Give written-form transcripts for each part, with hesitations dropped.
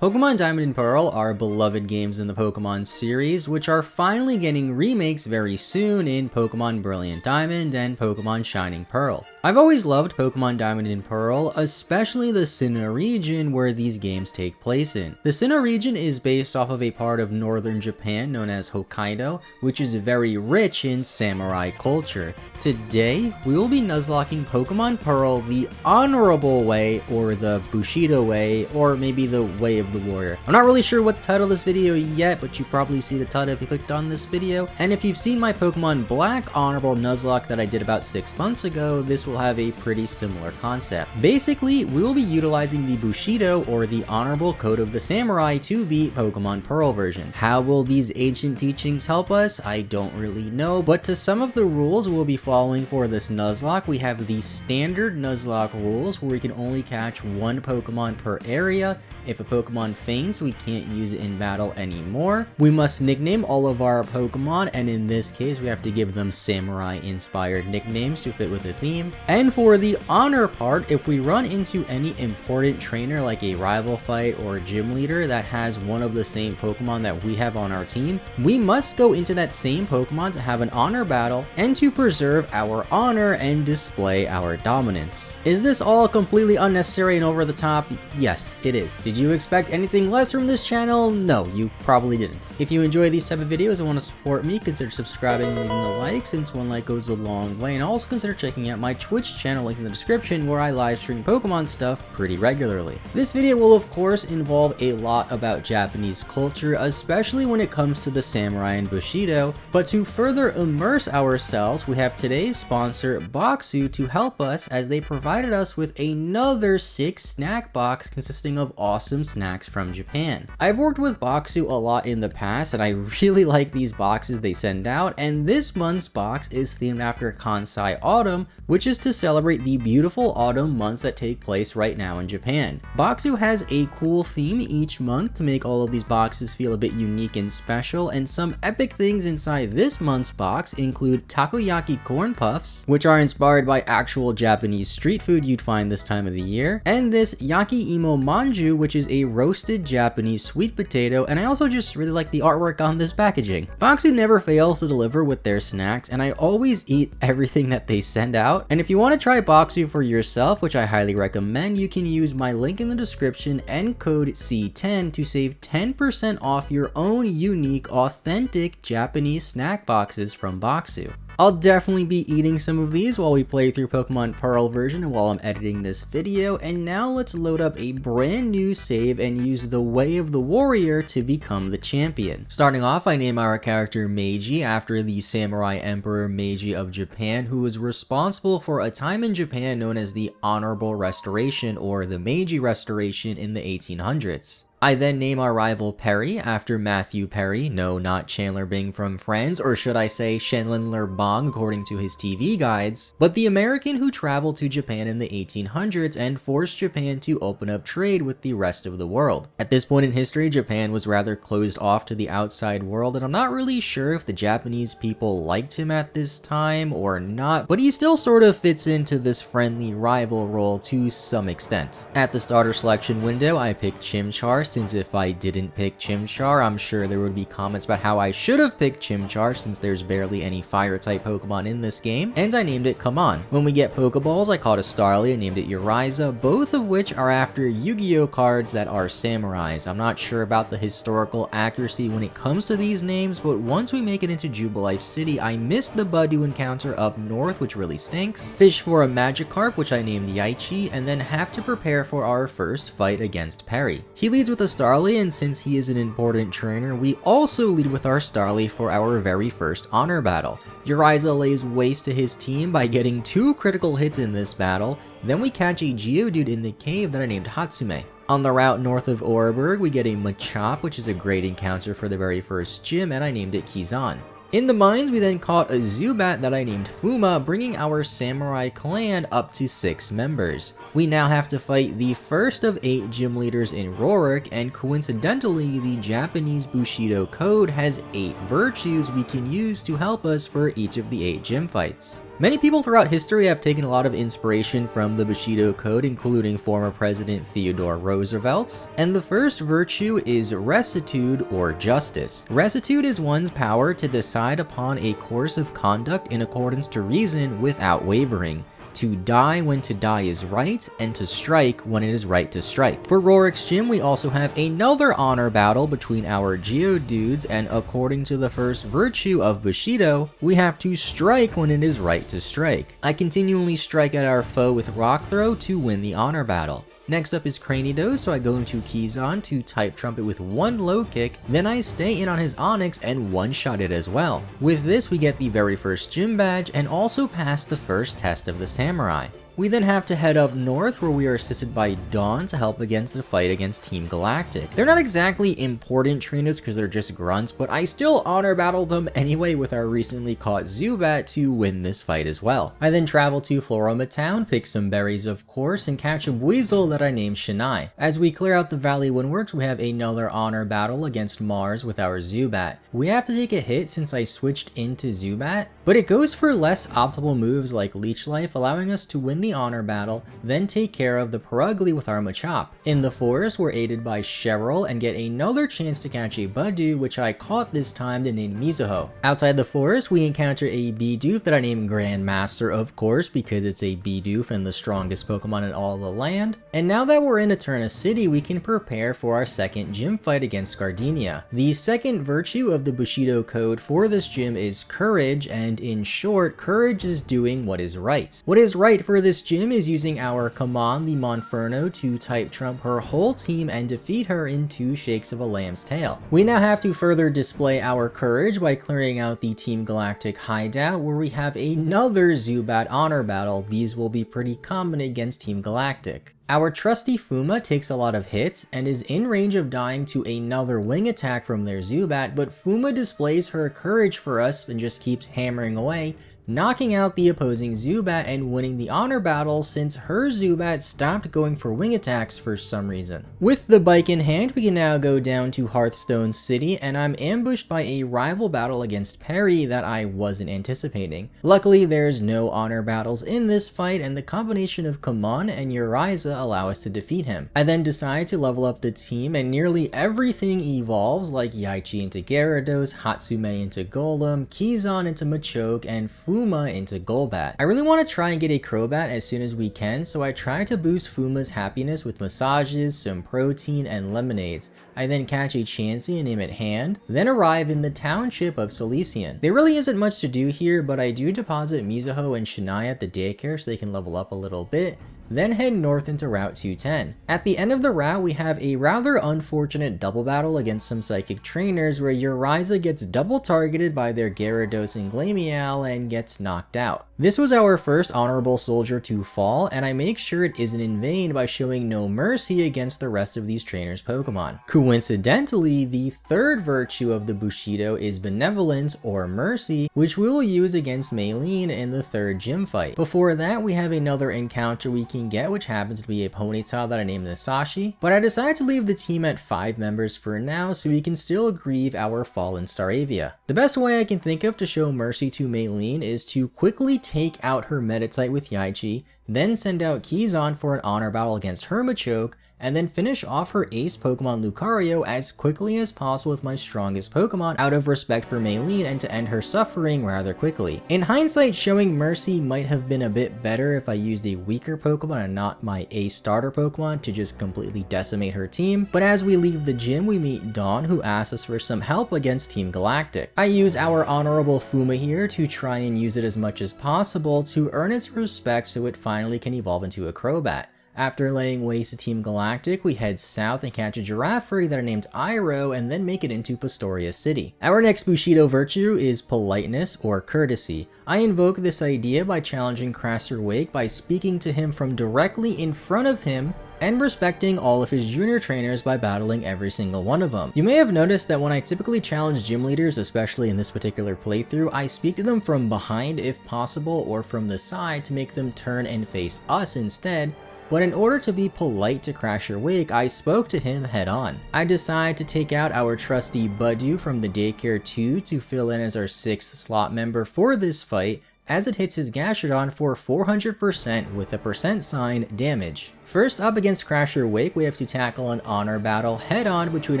Pokemon Diamond and Pearl are beloved games in the Pokemon series, which are finally getting remakes very soon in Pokemon Brilliant Diamond and Pokemon Shining Pearl. I've always loved Pokemon Diamond and Pearl, especially the Sinnoh region where these games take place in. The Sinnoh region is based off of a part of northern Japan known as Hokkaido, which is very rich in samurai culture. Today, we will be Nuzlocking Pokemon Pearl the honorable way, or the Bushido way, or maybe the way of the warrior. I'm not really sure what to title this video yet, but you probably see the title if you clicked on this video. And if you've seen my Pokemon Black honorable Nuzlocke that I did about 6 months ago, this will have a pretty similar concept. Basically, we will be utilizing the Bushido, or the honorable code of the samurai, to beat Pokemon Pearl version. How will these ancient teachings help us? I don't really know, but to some of the rules we'll be following for this Nuzlocke, we have the standard Nuzlocke rules where we can only catch one Pokemon per area. If a Pokemon faints, we can't use it in battle anymore. We must nickname all of our Pokemon, and in this case, we have to give them samurai-inspired nicknames to fit with the theme. And for the honor part, if we run into any important trainer like a rival fight or gym leader that has one of the same Pokemon that we have on our team, we must go into that same Pokemon to have an honor battle and to preserve our honor and display our dominance. Is this all completely unnecessary and over the top? Yes, it is. Did you expect anything less from this channel? No, you probably didn't. If you enjoy these type of videos and want to support me, consider subscribing and leaving a like, since one like goes a long way, and also consider checking out my Twitch channel, link in the description, where I live stream Pokemon stuff pretty regularly. This video will of course involve a lot about Japanese culture, especially when it comes to the samurai and Bushido, but to further immerse ourselves, we have today's sponsor Boxu to help us, as they provided us with another 6 snack box consisting of awesome snacks from Japan. I've worked with Boxu a lot in the past, and I really like these boxes they send out, and this month's box is themed after Kansai Autumn, which is to celebrate the beautiful autumn months that take place right now in Japan. Boxu has a cool theme each month to make all of these boxes feel a bit unique and special, and some epic things inside this month's box include takoyaki corn puffs, which are inspired by actual Japanese street food you'd find this time of the year, and this yaki imo manju, which is a roasted Japanese sweet potato, and I also just really like the artwork on this packaging. Boxu never fails to deliver with their snacks, and I always eat everything that they send out. And if you want to try Boxu for yourself, which I highly recommend, you can use my link in the description and code C10 to save 10% off your own unique, authentic Japanese snack boxes from Boxu. I'll definitely be eating some of these while we play through Pokemon Pearl version and while I'm editing this video, and now let's load up a brand new save and use the Way of the Warrior to become the champion. Starting off, I name our character Meiji after the Samurai Emperor Meiji of Japan, who was responsible for a time in Japan known as the Honorable Restoration, or the Meiji Restoration, in the 1800s. I then name our rival Perry after Matthew Perry, no, not Chandler Bing from Friends, or should I say Chandler Bong according to his TV guides, but the American who traveled to Japan in the 1800s and forced Japan to open up trade with the rest of the world. At this point in history, Japan was rather closed off to the outside world, and I'm not really sure if the Japanese people liked him at this time or not, but he still sort of fits into this friendly rival role to some extent. At the starter selection window, I picked Chimchar, since if I didn't pick Chimchar, I'm sure there would be comments about how I should have picked Chimchar, since there's barely any fire-type Pokemon in this game, and I named it Come On. When we get Pokeballs, I caught a Starly and named it Uriza, both of which are after Yu-Gi-Oh cards that are samurais. I'm not sure about the historical accuracy when it comes to these names, but once we make it into Jubilife City, I missed the Budew encounter up north, which really stinks, fish for a Magikarp, which I named Yaichi, and then have to prepare for our first fight against Perry. He leads with a Starly, and since he is an important trainer, we also lead with our Starly for our very first honor battle. Uriza lays waste to his team by getting 2 critical hits in this battle, then we catch a Geodude in the cave that I named Hatsume. On the route north of Oreburgh, we get a Machop, which is a great encounter for the very first gym, and I named it Kizan. In the mines, we then caught a Zubat that I named Fuma, bringing our samurai clan up to 6 members. We now have to fight the first of 8 gym leaders in Rorik, and coincidentally, the Japanese Bushido code has 8 virtues we can use to help us for each of the 8 gym fights. Many people throughout history have taken a lot of inspiration from the Bushido Code, including former President Theodore Roosevelt, and the first virtue is rectitude or justice. Rectitude is one's power to decide upon a course of conduct in accordance to reason without wavering, to die when to die is right, and to strike when it is right to strike. For Rorik's Gym, we also have another honor battle between our Geodudes, and according to the first virtue of Bushido, we have to strike when it is right to strike. I continually strike at our foe with Rock Throw to win the honor battle. Next up is Cranidos, so I go into Keyzon to type Trumpet with one low kick, then I stay in on his Onyx and one-shot it as well. With this we get the very first gym badge and also pass the first test of the Samurai. We then have to head up north where we are assisted by Dawn to help against the fight against Team Galactic. They're not exactly important trainers because they're just grunts, but I still honor battle them anyway with our recently caught Zubat to win this fight as well. I then travel to Floroma Town, pick some berries of course, and catch a Weasel that I named Shinai. As we clear out the Valley Windworks, we have another honor battle against Mars with our Zubat. We have to take a hit since I switched into Zubat, but it goes for less optimal moves like Leech Life, allowing us to win the honor battle, then take care of the Perugly with our Machop. In the forest, we're aided by Cheryl and get another chance to catch a Budew, which I caught this time to name Mizuho. Outside the forest, we encounter a Bidoof that I named Grandmaster, of course, because it's a Bidoof and the strongest Pokemon in all the land. And now that we're in Eterna City, we can prepare for our second gym fight against Gardenia. The second virtue of the Bushido Code for this gym is Courage, and in short, Courage is doing what is right. What is right for this gym is using our Command, the Monferno, to type trump her whole team and defeat her in 2 shakes of a lamb's tail. We now have to further display our courage by clearing out the Team Galactic hideout, where we have another Zubat honor battle. These will be pretty common against Team Galactic. Our trusty Fuma takes a lot of hits and is in range of dying to another wing attack from their Zubat, but Fuma displays her courage for us and just keeps hammering away, knocking out the opposing Zubat and winning the honor battle since her Zubat stopped going for wing attacks for some reason. With the bike in hand, we can now go down to Hearthstone City, and I'm ambushed by a rival battle against Perry that I wasn't anticipating. Luckily, there's no honor battles in this fight, and the combination of Kamon and Uriza allow us to defeat him. I then decide to level up the team, and nearly everything evolves, like Yaichi into Gyarados, Hatsume into Golem, Keyzon into Machoke, and Fuma into Golbat. I really want to try and get a Crobat as soon as we can, so I try to boost Fuma's happiness with massages, some protein, and lemonades. I then catch a Chansey and name it Hand, then arrive in the township of Solician. There really isn't much to do here, but I do deposit Mizuho and Shinai at the daycare so they can level up a little bit, then head north into Route 210. At the end of the route, we have a rather unfortunate double battle against some psychic trainers where Uriza gets double targeted by their Gyarados and Glameow and gets knocked out. This was our first honorable soldier to fall, and I make sure it isn't in vain by showing no mercy against the rest of these trainers' Pokemon. Coincidentally, the third virtue of the Bushido is Benevolence or Mercy, which we will use against Maylene in the third gym fight. Before that, we have another encounter we can get, which happens to be a Ponyta that I named Nasashi, but I decided to leave the team at 5 members for now so we can still grieve our fallen Staravia. The best way I can think of to show mercy to Maylene is to quickly take out her Meditite with Yaichi, then send out Keyzon for an honor battle against her Machoke, and then finish off her ace Pokemon Lucario as quickly as possible with my strongest Pokemon out of respect for Maylene and to end her suffering rather quickly. In hindsight, showing mercy might have been a bit better if I used a weaker Pokemon and not my ace starter Pokemon to just completely decimate her team, but as we leave the gym we meet Dawn, who asks us for some help against Team Galactic. I use our honorable Fuma here to try and use it as much as possible to earn its respect so it finally can evolve into a Crobat. After laying waste to Team Galactic, we head south and catch a Giraffary that are named Iroh and then make it into Pastoria City. Our next Bushido virtue is politeness or courtesy. I invoke this idea by challenging Crasser Wake by speaking to him from directly in front of him and respecting all of his junior trainers by battling every single one of them. You may have noticed that when I typically challenge gym leaders, especially in this particular playthrough, I speak to them from behind if possible or from the side to make them turn and face us instead. But in order to be polite to Crasher Wake, I spoke to him head on. I decide to take out our trusty Budew from the Daycare 2 to fill in as our 6th slot member for this fight, as it hits his Gastrodon for 400% with a percent sign damage. First up against Crasher Wake, we have to tackle an honor battle head-on between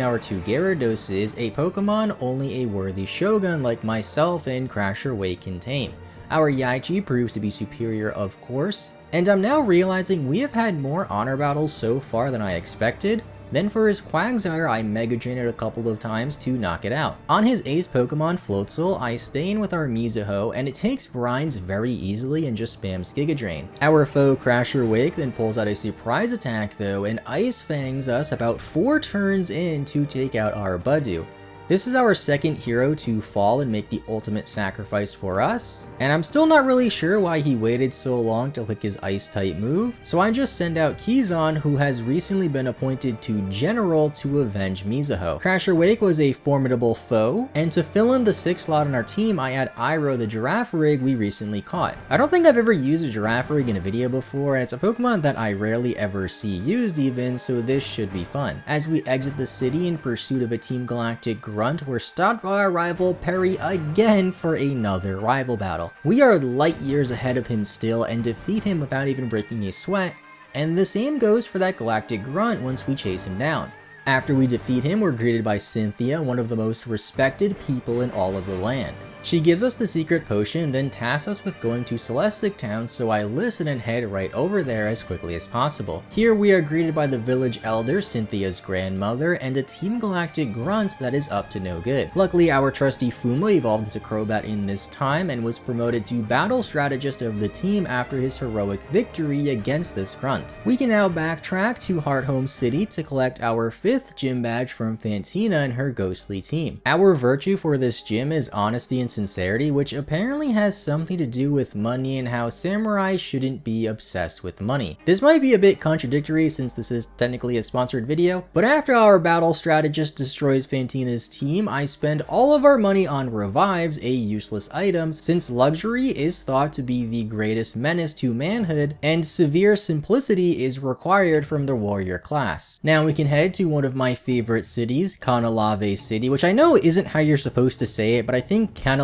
our two Gyarados, a Pokemon only a worthy Shogun like myself and Crasher Wake can tame. Our Yaichi proves to be superior, of course, and I'm now realizing we have had more honor battles so far than I expected. Then for his Quagsire, I Mega Drain it a couple of times to knock it out. On his ace Pokemon Floatzel, I stay in with our Mizuho, and it takes brines very easily and just spams Giga Drain. Our foe Crasher Wake then pulls out a surprise attack though, and Ice Fangs us about 4 turns in to take out our Budew. This is our second hero to fall and make the ultimate sacrifice for us, and I'm still not really sure why he waited so long to click his Ice-type move, so I just send out Kizan, who has recently been appointed to General to avenge Mizuho. Crasher Wake was a formidable foe, and to fill in the 6th slot on our team, I add Iroh, the Giraffe Rig we recently caught. I don't think I've ever used a Giraffe Rig in a video before, and it's a Pokemon that I rarely ever see used even, so this should be fun. As we exit the city in pursuit of a Team Galactic Grunt, we're stopped by our rival Perry again for another rival battle. We are light years ahead of him still and defeat him without even breaking a sweat, and the same goes for that Galactic Grunt once we chase him down. After we defeat him, we're greeted by Cynthia, one of the most respected people in all of the land. She gives us the secret potion, then tasks us with going to Celestic Town, so I listen and head right over there as quickly as possible. Here we are greeted by the village elder, Cynthia's grandmother, and a Team Galactic Grunt that is up to no good. Luckily, our trusty Fuma evolved into Crobat in this time and was promoted to Battle Strategist of the team after his heroic victory against this Grunt. We can now backtrack to Hearthome City to collect our 5th gym badge from Fantina and her ghostly team. Our virtue for this gym is honesty and sincerity, which apparently has something to do with money and how samurai shouldn't be obsessed with money. This might be a bit contradictory since this is technically a sponsored video, but after our battle strategist destroys Fantina's team, I spend all of our money on revives, a useless item, since luxury is thought to be the greatest menace to manhood, and severe simplicity is required from the warrior class. Now we can head to one of my favorite cities, Canalave City, which I know isn't how you're supposed to say it, but I think Canalave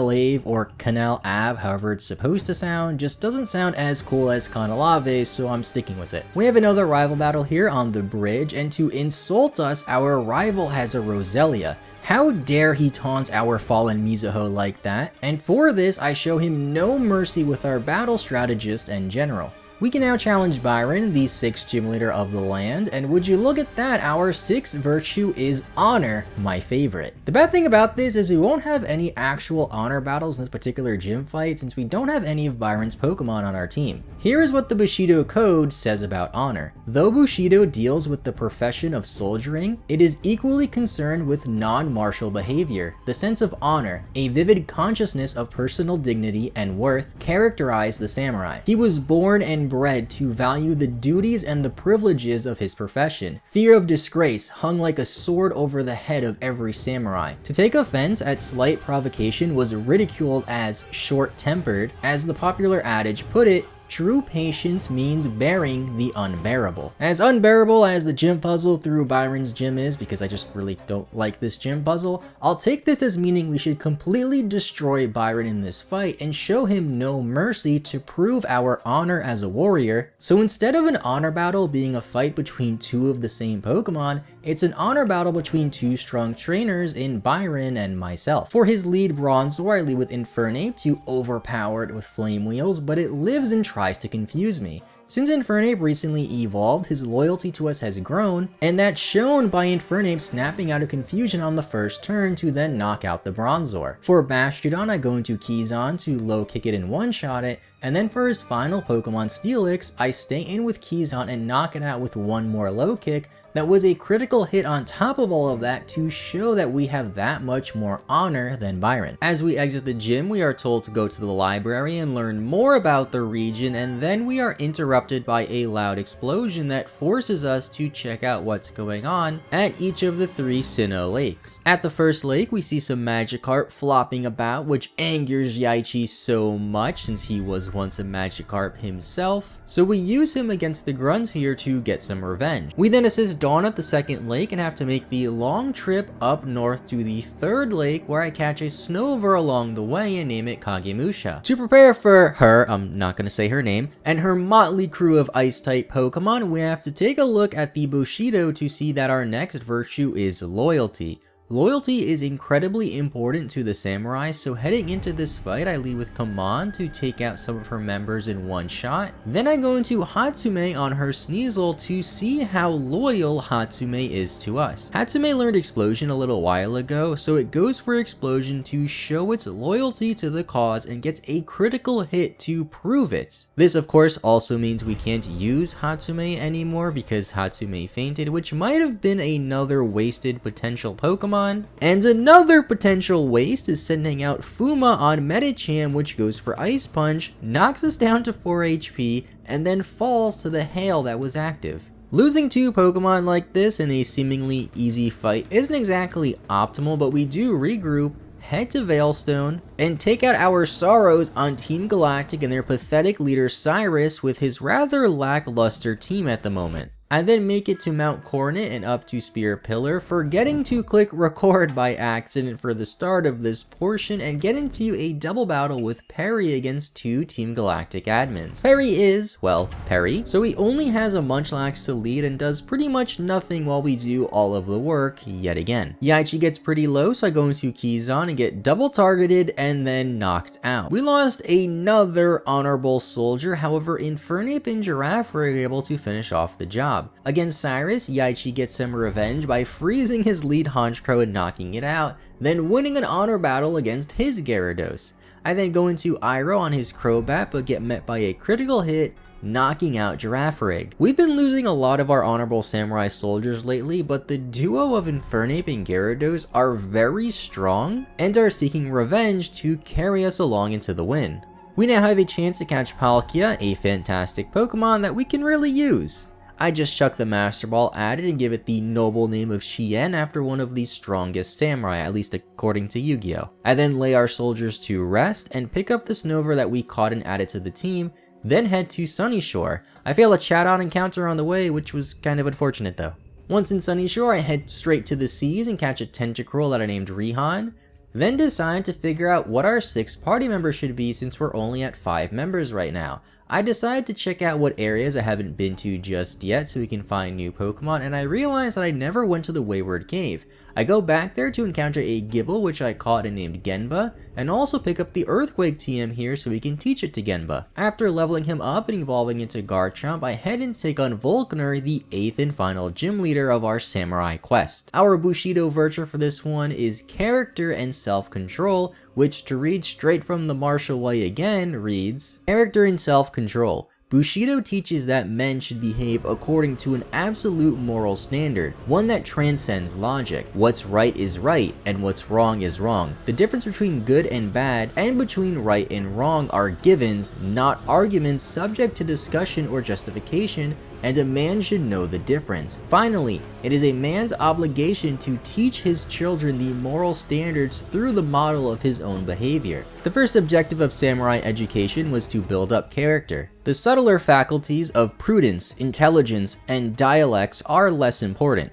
or Canal Ave, however it's supposed to sound, just doesn't sound as cool as Canalave, so I'm sticking with it. We have another rival battle here on the bridge, and to insult us, our rival has a Roselia. How dare he taunt our fallen Mizuho like that? And for this, I show him no mercy with our battle strategist and general. We can now challenge Byron, the 6th gym leader of the land, and would you look at that, our 6th virtue is honor, my favorite. The bad thing about this is we won't have any actual honor battles in this particular gym fight since we don't have any of Byron's Pokemon on our team. Here is what the Bushido Code says about honor. Though Bushido deals with the profession of soldiering, it is equally concerned with non-martial behavior. The sense of honor, a vivid consciousness of personal dignity and worth, characterize the samurai. He was born and bred to value the duties and the privileges of his profession. Fear of disgrace hung like a sword over the head of every samurai. To take offense at slight provocation was ridiculed as short-tempered. As the popular adage put it, true patience means bearing the unbearable. As unbearable as the gym puzzle through Byron's gym is, because I just really don't like this gym puzzle, I'll take this as meaning we should completely destroy Byron in this fight and show him no mercy to prove our honor as a warrior. So instead of an honor battle being a fight between 2 of the same Pokemon, it's an honor battle between 2 strong trainers in Byron and myself. For his lead Bronzor, I lead with Infernape to overpower it with Flame Wheels, but it lives and tries to confuse me. Since Infernape recently evolved, his loyalty to us has grown, and that's shown by Infernape snapping out of confusion on the first turn to then knock out the Bronzor. For Bastiodon, I go into Kizan to low kick it and one-shot it, and then for his final Pokemon Steelix, I stay in with Kizan and knock it out with one more low kick that was a critical hit on top of all of that to show that we have that much more honor than Byron. As we exit the gym, we are told to go to the library and learn more about the region, and then we are interrupted by a loud explosion that forces us to check out what's going on at each of the 3 Sinnoh lakes. At the first lake, we see some Magikarp flopping about, which angers Yaichi so much since he was once a Magikarp himself, so we use him against the Grunts here to get some revenge. We then assist dawn at the second lake and have to make the long trip up north to the third lake, where I catch a Snover along the way and name it Kagemusha. To prepare for her, I'm not gonna say her name, and her motley crew of ice-type Pokemon, we have to take a look at the Bushido to see that our next virtue is loyalty. Loyalty is incredibly important to the samurai, so heading into this fight, I lead with Kaman to take out some of her members in one shot. Then I go into Hatsume on her Sneasel to see how loyal Hatsume is to us. Hatsume learned Explosion a little while ago, so it goes for Explosion to show its loyalty to the cause and gets a critical hit to prove it. This of course also means we can't use Hatsume anymore because Hatsume fainted, which might have been another wasted potential Pokemon. And another potential waste is sending out Fuma on Medicham, which goes for Ice Punch, knocks us down to 4 HP, and then falls to the hail that was active. Losing 2 Pokemon like this in a seemingly easy fight isn't exactly optimal, but we do regroup, head to Veilstone, and take out our sorrows on Team Galactic and their pathetic leader Cyrus with his rather lackluster team at the moment. I then make it to Mount Coronet and up to Spear Pillar, forgetting to click record by accident for the start of this portion, and get into a double battle with Perry against 2 Team Galactic admins. Perry is, well, Perry, so he only has a Munchlax to lead and does pretty much nothing while we do all of the work yet again. Yaichi gets pretty low, so I go into Keyzon and get double targeted and then knocked out. We lost another honorable soldier, however Infernape and Giraffe were able to finish off the job. Against Cyrus, Yaichi gets some revenge by freezing his lead Honchkrow and knocking it out, then winning an honor battle against his Gyarados. I then go into Iroh on his Crobat but get met by a critical hit, knocking out Girafarig. We've been losing a lot of our honorable samurai soldiers lately, but the duo of Infernape and Gyarados are very strong and are seeking revenge to carry us along into the win. We now have a chance to catch Palkia, a fantastic Pokemon that we can really use. I just chuck the Master Ball at it and give it the noble name of Shien after one of the strongest samurai, at least according to Yu-Gi-Oh! I then lay our soldiers to rest and pick up the Snover that we caught and added to the team, then head to Sunyshore. I fail a Chatot encounter on the way, which was kind of unfortunate though. Once in Sunyshore, I head straight to the seas and catch a Tentacruel that I named Rihan, then decide to figure out what our 6th party member should be since we're only at 5 members right now. I decided to check out what areas I haven't been to just yet so we can find new Pokemon, and I realized that I never went to the Wayward Cave. I go back there to encounter a Gible which I caught and named Genba, and also pick up the Earthquake TM here so we can teach it to Genba. After leveling him up and evolving into Garchomp, I head and take on Volkner, the 8th and final gym leader of our samurai quest. Our Bushido virtue for this one is Character and Self-Control, which to read straight from the Martial Way again reads, Character and Self-Control. Bushido teaches that men should behave according to an absolute moral standard, one that transcends logic. What's right is right, and what's wrong is wrong. The difference between good and bad, and between right and wrong are givens, not arguments subject to discussion or justification, and a man should know the difference. Finally, it is a man's obligation to teach his children the moral standards through the model of his own behavior. The first objective of samurai education was to build up character. The subtler faculties of prudence, intelligence, and dialects are less important.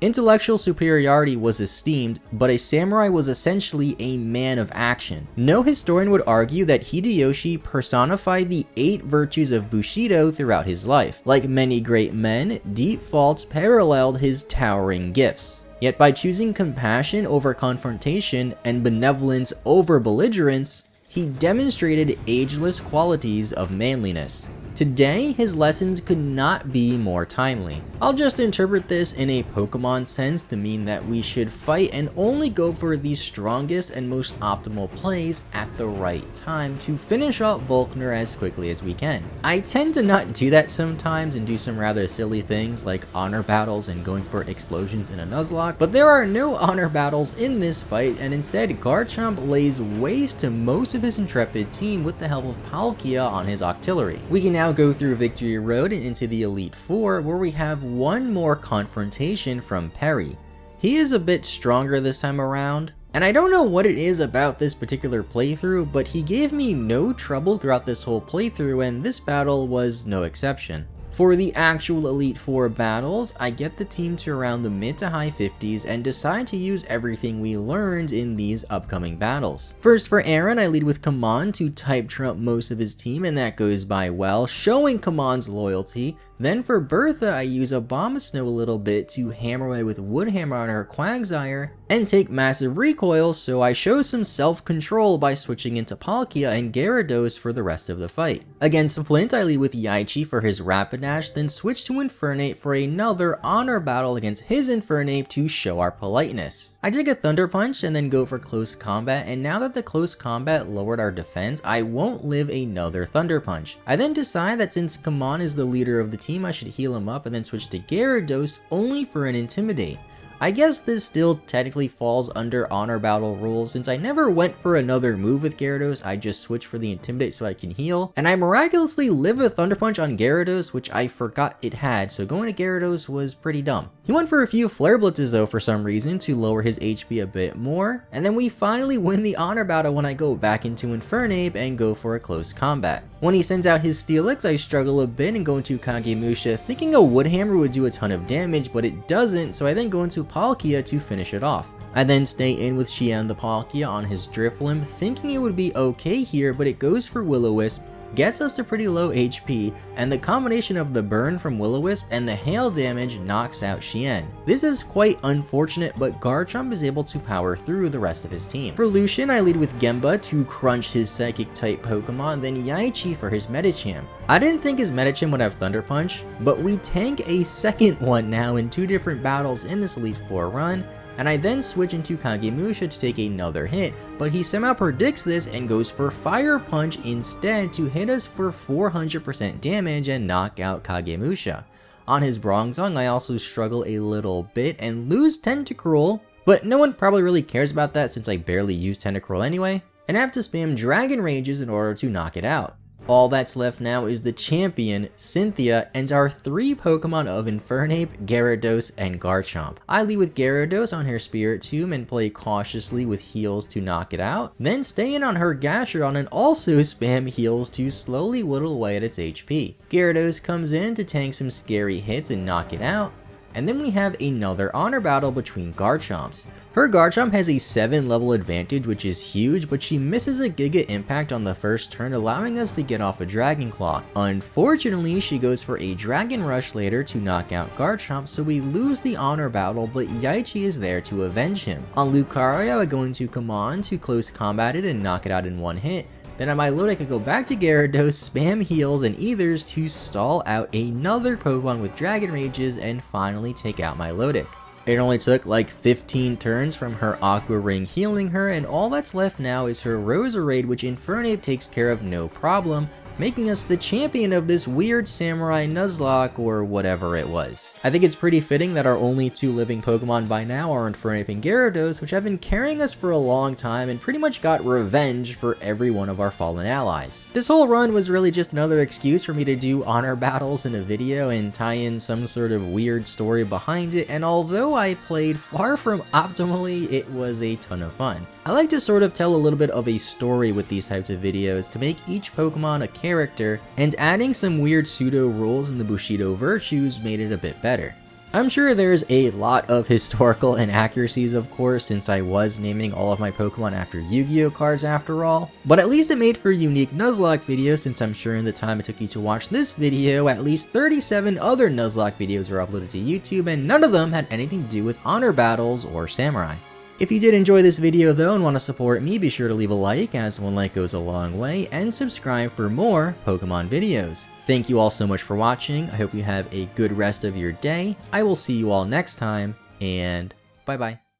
Intellectual superiority was esteemed, but a samurai was essentially a man of action. No historian would argue that Hideyoshi personified the 8 virtues of Bushido throughout his life. Like many great men, deep faults paralleled his towering gifts. Yet by choosing compassion over confrontation and benevolence over belligerence, he demonstrated ageless qualities of manliness. Today, his lessons could not be more timely. I'll just interpret this in a Pokemon sense to mean that we should fight and only go for the strongest and most optimal plays at the right time to finish off Volkner as quickly as we can. I tend to not do that sometimes and do some rather silly things like honor battles and going for explosions in a Nuzlocke, but there are no honor battles in this fight, and instead Garchomp lays waste to most of his intrepid team with the help of Palkia on his Octillery. We can now go through Victory Road and into the Elite Four, where we have one more confrontation from Perry. He is a bit stronger this time around, and I don't know what it is about this particular playthrough, but he gave me no trouble throughout this whole playthrough, and this battle was no exception. For the actual Elite Four battles, I get the team to around the mid to high 50s and decide to use everything we learned in these upcoming battles. First for Aaron, I lead with Kaman to type trump most of his team, and that goes by well, showing Kaman's loyalty. Then for Bertha, I use Abomasnow a little bit to hammer away with Woodhammer on her Quagsire and take massive recoil, so I show some self-control by switching into Palkia and Gyarados for the rest of the fight. Against Flint, I lead with Yaichi for his Rapidash, then switch to Infernape for another honor battle against his Infernape to show our politeness. I take a Thunder Punch and then go for close combat, and now that the close combat lowered our defense, I won't live another Thunder Punch. I then decide that since Kaman is the leader of the team, I should heal him up and then switch to Gyarados only for an Intimidate. I guess this still technically falls under honor battle rules since I never went for another move with Gyarados, I just switched for the Intimidate so I can heal, and I miraculously live a Thunder Punch on Gyarados, which I forgot it had, so going to Gyarados was pretty dumb. He went for a few Flare Blitzes though for some reason to lower his HP a bit more, and then we finally win the honor battle when I go back into Infernape and go for a close combat. When he sends out his Steelix, I struggle a bit and go into Kagemusha thinking a Woodhammer would do a ton of damage, but it doesn't, so I then go into Palkia to finish it off. I then stay in with Xian the Palkia on his Drifloon, thinking it would be okay here, but it goes for Will-O-Wisp, gets us to pretty low HP, and the combination of the burn from Will-O-Wisp and the hail damage knocks out Xian. This is quite unfortunate, but Garchomp is able to power through the rest of his team. For Lucian, I lead with Gemba to crunch his Psychic type Pokemon, then Yaichi for his Medicham. I didn't think his Medicham would have Thunder Punch, but we tank a second one now in 2 different battles in this Elite Four run, and I then switch into Kagemusha to take another hit, but he somehow predicts this and goes for Fire Punch instead to hit us for 400% damage and knock out Kagemusha. On his Bronzong, I also struggle a little bit and lose Tentacruel, but no one probably really cares about that since I barely use Tentacruel anyway, and I have to spam Dragon Rages in order to knock it out. All that's left now is the champion, Cynthia, and our 3 Pokemon of Infernape, Gyarados, and Garchomp. I lead with Gyarados on her Spirit Tomb and play cautiously with heals to knock it out, then stay in on her Gastrodon and also spam heals to slowly whittle away at its HP. Gyarados comes in to tank some scary hits and knock it out, and then we have another honor battle between Garchomps. Her Garchomp has a 7 level advantage, which is huge, but she misses a Giga Impact on the first turn, allowing us to get off a Dragon Claw. Unfortunately, she goes for a Dragon Rush later to knock out Garchomp, so we lose the honor battle, but Yaichi is there to avenge him. On Lucario, I go into Kaman to close combat it and knock it out in one hit. Then on my load, I could go back to Gyarados, spam heals and ethers to stall out another Pokemon with Dragon Rages and finally take out my Lodic. It only took like 15 turns from her Aqua Ring healing her, and all that's left now is her Roserade, which Infernape takes care of no problem, making us the champion of this weird samurai Nuzlocke or whatever it was. I think it's pretty fitting that our only 2 living Pokemon by now are Infernape and Gyarados, which have been carrying us for a long time and pretty much got revenge for every one of our fallen allies. This whole run was really just another excuse for me to do honor battles in a video and tie in some sort of weird story behind it, and although I played far from optimally, it was a ton of fun. I like to sort of tell a little bit of a story with these types of videos to make each Pokemon a character, and adding some weird pseudo rules in the Bushido Virtues made it a bit better. I'm sure there's a lot of historical inaccuracies of course, since I was naming all of my Pokemon after Yu-Gi-Oh cards after all, but at least it made for a unique Nuzlocke video since I'm sure in the time it took you to watch this video, at least 37 other Nuzlocke videos were uploaded to YouTube and none of them had anything to do with honor battles or samurai. If you did enjoy this video though and want to support me, be sure to leave a like, as one like goes a long way, and subscribe for more Pokemon videos. Thank you all so much for watching, I hope you have a good rest of your day, I will see you all next time, and bye bye.